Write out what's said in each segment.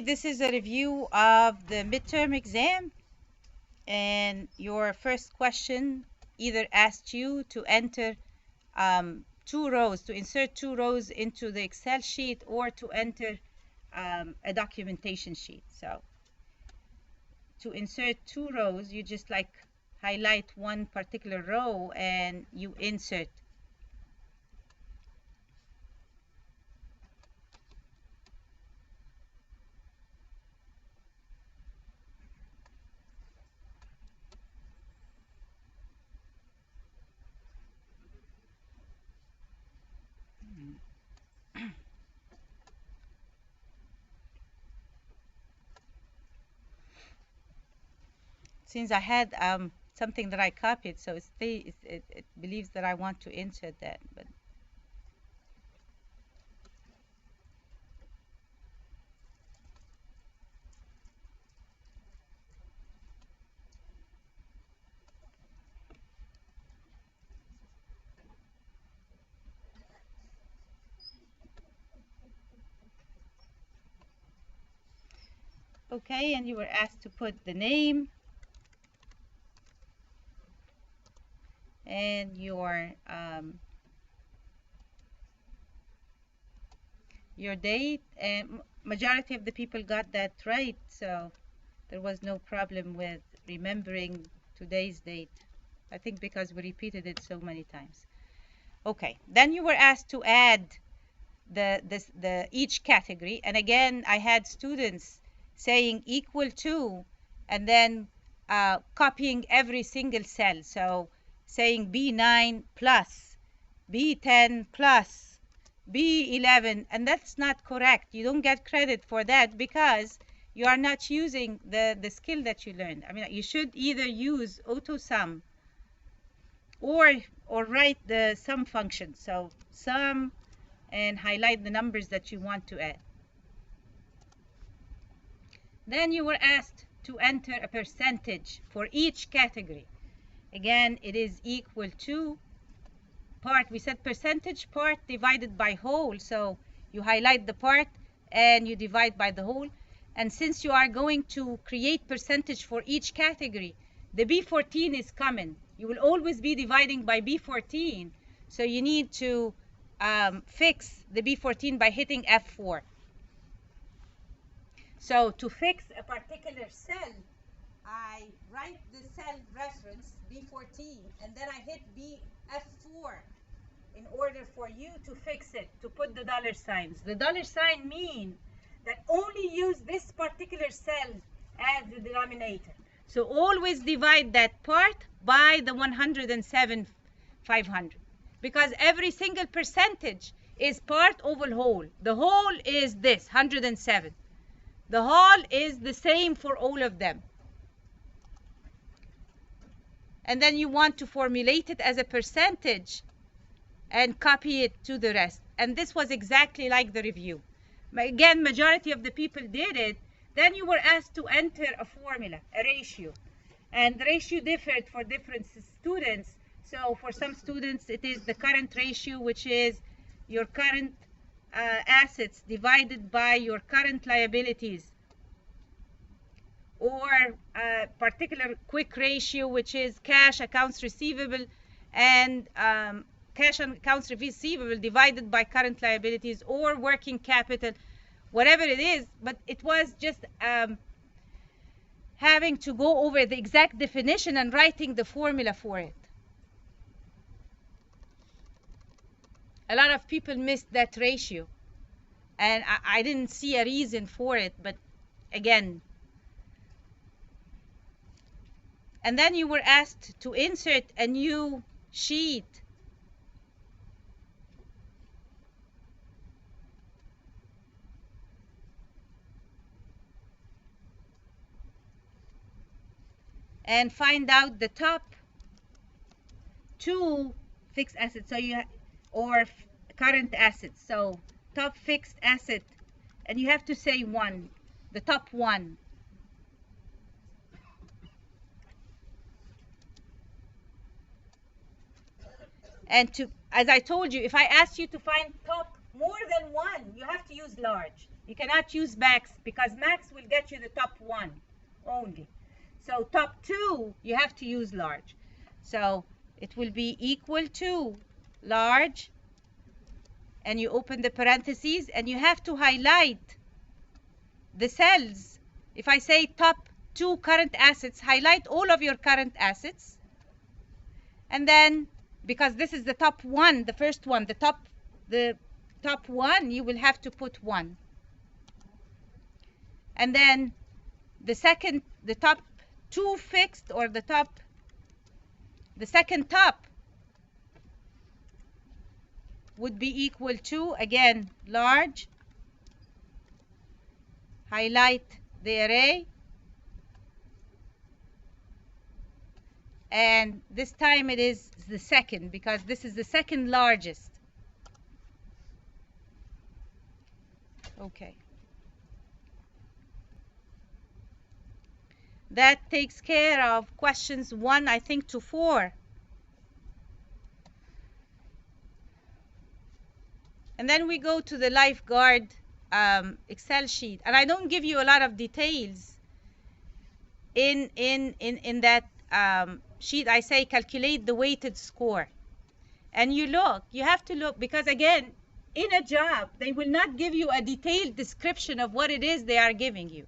This is a review of the midterm exam, and your first question either asked you to enter to insert 2 rows into the Excel sheet, or to enter a documentation sheet. So to insert 2 rows, you just highlight one particular row and you insert. Since I had something that I copied, so it believes that I want to insert that, but okay. And you were asked to put the name and your date, and majority of the people got that right, so there was no problem with remembering today's date. I think because we repeated it so many times. Okay, then you were asked to add the each category, and again I had students saying equal to, and then copying every single cell, so saying B9 plus, B10 plus, B11, and that's not correct. You don't get credit for that because you are not using the skill that you learned. I mean, you should either use auto sum or write the sum function, so sum and highlight the numbers that you want to add. Then you were asked to enter a percentage for each category. Again, it is equal to part. We said percentage part divided by whole, so you highlight the part and you divide by the whole. And since you are going to create percentage for each category, the B14 is common. You will always be dividing by B14, so you need to fix the B14 by hitting F4. So to fix a particular cell, I write the cell reference B14 and then I hit F4 in order for you to fix it, to put the dollar signs. The dollar sign mean that only use this particular cell as the denominator. So always divide that part by the 107 500, because every single percentage is part over whole. The whole is this 107. The whole is the same for all of them. And then you want to formulate it as a percentage and copy it to the rest. And this was exactly like the review. Again, majority of the people did it. Then you were asked to enter a formula, a ratio. And the ratio differed for different students. So for some students, it is the current ratio, which is your current assets divided by your current liabilities, or a particular quick ratio, which is cash accounts receivable and cash accounts receivable divided by current liabilities, or working capital, whatever it is. But it was just having to go over the exact definition and writing the formula for it. A lot of people missed that ratio, and I didn't see a reason for it, but again. And then you were asked to insert a new sheet. And find out the top 2 fixed assets, so or current assets. So top fixed asset, and you have to say 1, the top 1. And as I told you, if I ask you to find top more than 1, you have to use large. You cannot use max because max will get you the top 1 only. So top 2, you have to use large. So it will be equal to large, and you open the parentheses, and you have to highlight the cells. If I say top 2 current assets, highlight all of your current assets. And then, because this is the top 1, the first one, the top 1, you will have to put 1. And then the top 2 fixed, or the second top would be equal to, again, large, highlight the array, and this time it is the second because this is the second largest. Okay. That takes care of questions 1, I think, to 4. And then we go to the lifeguard Excel sheet. And I don't give you a lot of details in that sheet. I say calculate the weighted score. And you have to look, because again, in a job, they will not give you a detailed description of what it is they are giving you.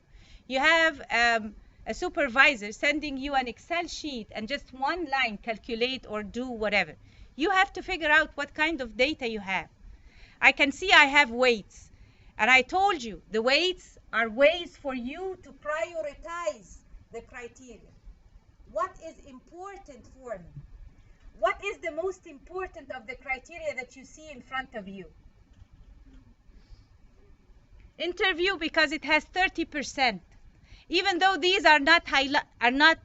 You have a supervisor sending you an Excel sheet and just one line, calculate or do whatever. You have to figure out what kind of data you have. I can see I have weights, and I told you the weights are ways for you to prioritize the criteria. What is important for me? What is the most important of the criteria that you see in front of you? Interview, because it has 30%. Even though these are not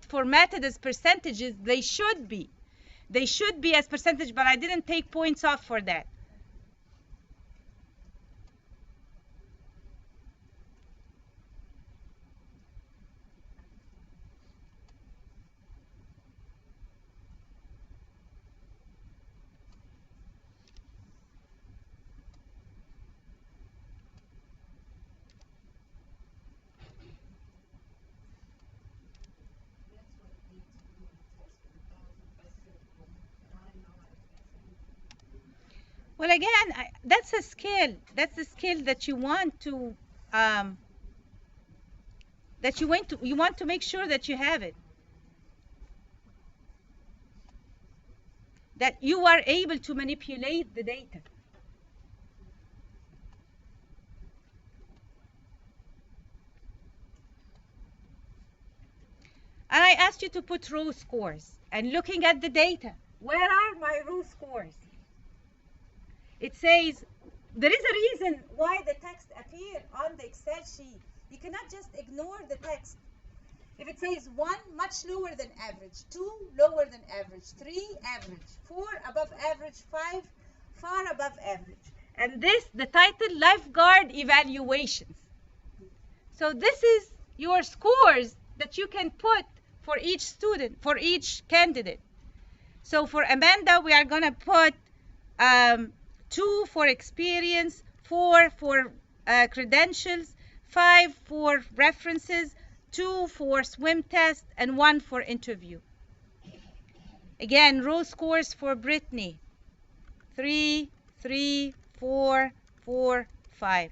formatted as percentages, they should be. They should be as percentage, but I didn't take points off for that. Well, again, that's a skill. That's a skill that you want to you want to make sure that you have it. That you are able to manipulate the data. And I asked you to put row scores. And looking at the data, where are my row scores? It says, there is a reason why the text appears on the Excel sheet. You cannot just ignore the text. If it says 1, much lower than average, 2, lower than average, 3, average, 4, above average, 5, far above average. And this, the title, Lifeguard Evaluations. So this is your scores that you can put for each student, for each candidate. So for Amanda, we are going to put 2 for experience, 4 for credentials, 5 for references, 2 for swim test, and 1 for interview. Again, row scores for Brittany: 3, 3, 4, 4, 5.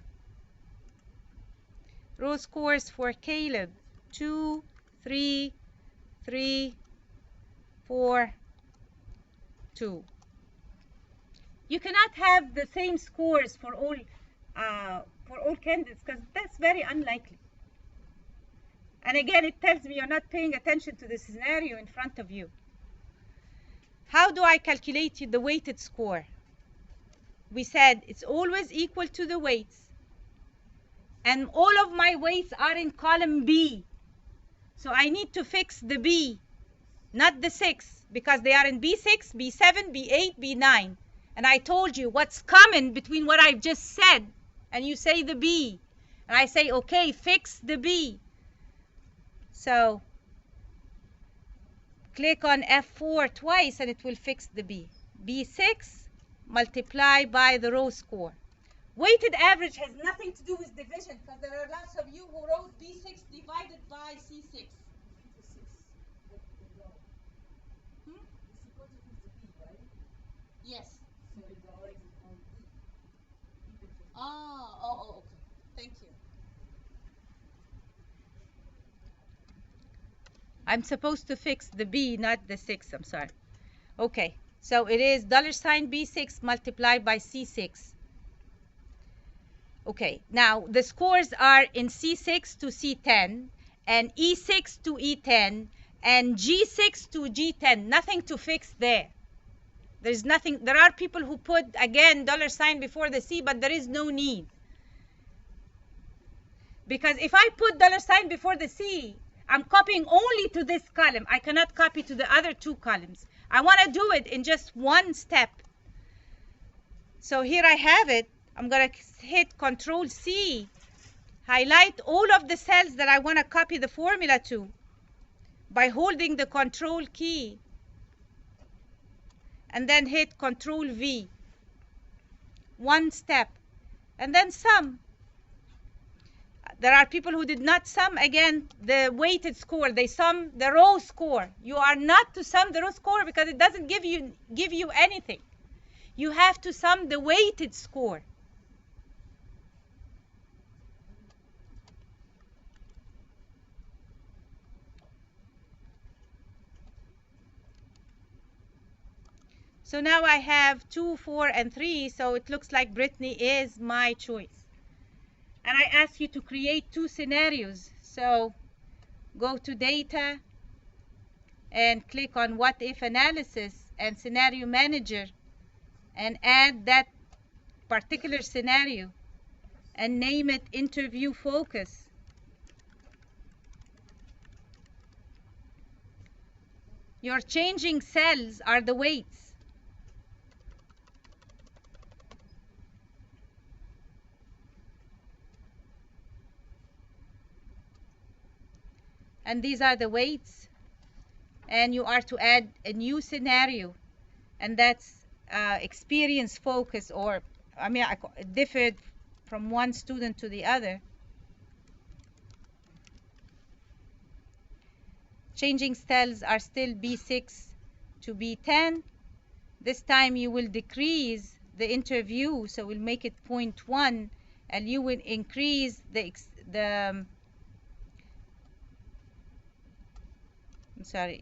Row scores for Caleb: 2, 3, 3, 4, 2. You cannot have the same scores for all candidates, because that's very unlikely. And again, it tells me you're not paying attention to the scenario in front of you. How do I calculate the weighted score? We said it's always equal to the weights. And all of my weights are in column B. So I need to fix the B, not the 6, because they are in B6, B7, B8, B9. And I told you what's common between what I've just said, and you say the B. And I say, okay, fix the B. So click on F4 twice and it will fix the B. B6 multiply by the row score. Weighted average has nothing to do with division, because there are lots of you who wrote B6 divided by C6. Hmm? Yes. Okay. Thank you. I'm supposed to fix the B, not the 6. I'm sorry. Okay. So it is $B6 multiplied by C6. Okay. Now the scores are in C6 to C10 and E6 to E10 and G6 to G10. Nothing to fix there. There's nothing. There are people who put, again, $sign before the C, but there is no need. Because if I put $sign before the C, I'm copying only to this column. I cannot copy to the other two columns. I want to do it in just one step. So here I have it. I'm going to hit Control C, highlight all of the cells that I want to copy the formula to by holding the Control key, and then hit Control V. One step. And then sum. There are people who did not sum, again, the weighted score. They sum the row score. You are not to sum the row score because it doesn't give you anything. You have to sum the weighted score. So now I have 2, 4, and 3, so it looks like Brittany is my choice. And I ask you to create 2 scenarios. So go to Data and click on What If Analysis and Scenario Manager and add that particular scenario and name it Interview Focus. Your changing cells are the weights. And these are the weights, and you are to add a new scenario, and that's experience focus, or it differed from one student to the other. Changing cells are still B6 to B10. This time you will decrease the interview, so we'll make it 0.1, and you will increase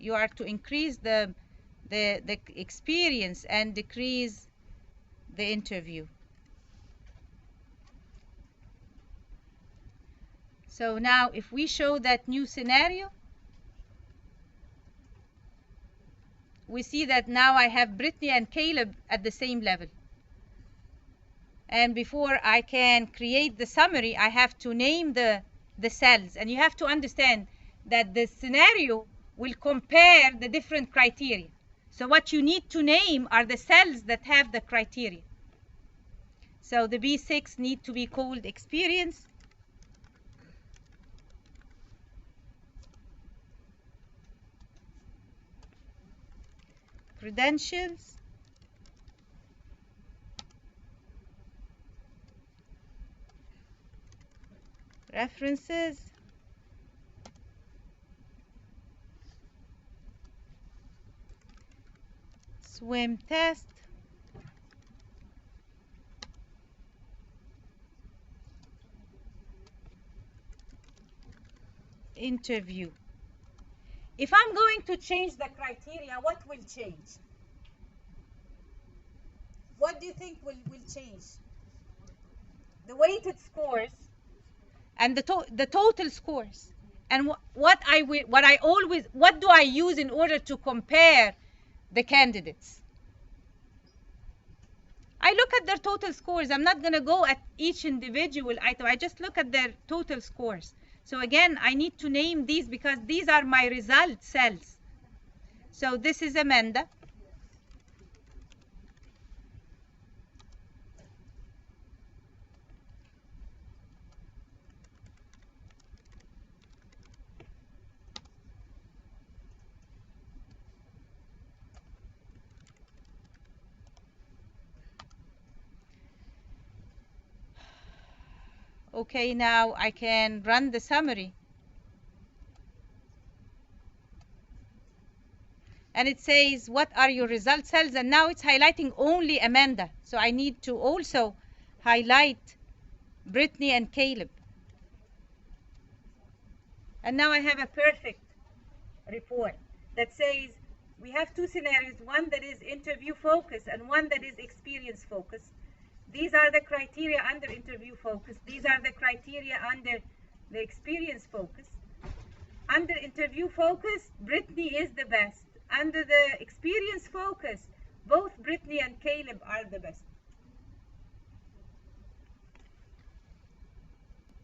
you are to increase the experience and decrease the interview. So now if we show that new scenario, we see that now I have Brittany and Caleb at the same level. And before I can create the summary, I have to name the cells. And you have to understand that the scenario will compare the different criteria. So what you need to name are the cells that have the criteria. So the B6 need to be called experience. Credentials. References. Swim test. Interview. If I'm going to change the criteria, what will change? What do you think will change? The weighted scores and the total scores. And what do I use in order to compare the candidates? I look at their total scores. I'm not going to go at each individual item. I just look at their total scores. So again, I need to name these because these are my result cells. So this is Amanda. Okay, now I can run the summary. And it says, what are your result cells? And now it's highlighting only Amanda. So I need to also highlight Brittany and Caleb. And now I have a perfect report that says we have two scenarios, one that is interview focused and one that is experience focused. These are the criteria under interview focus. These are the criteria under the experience focus. Under interview focus, Brittany is the best. Under the experience focus, both Brittany and Caleb are the best.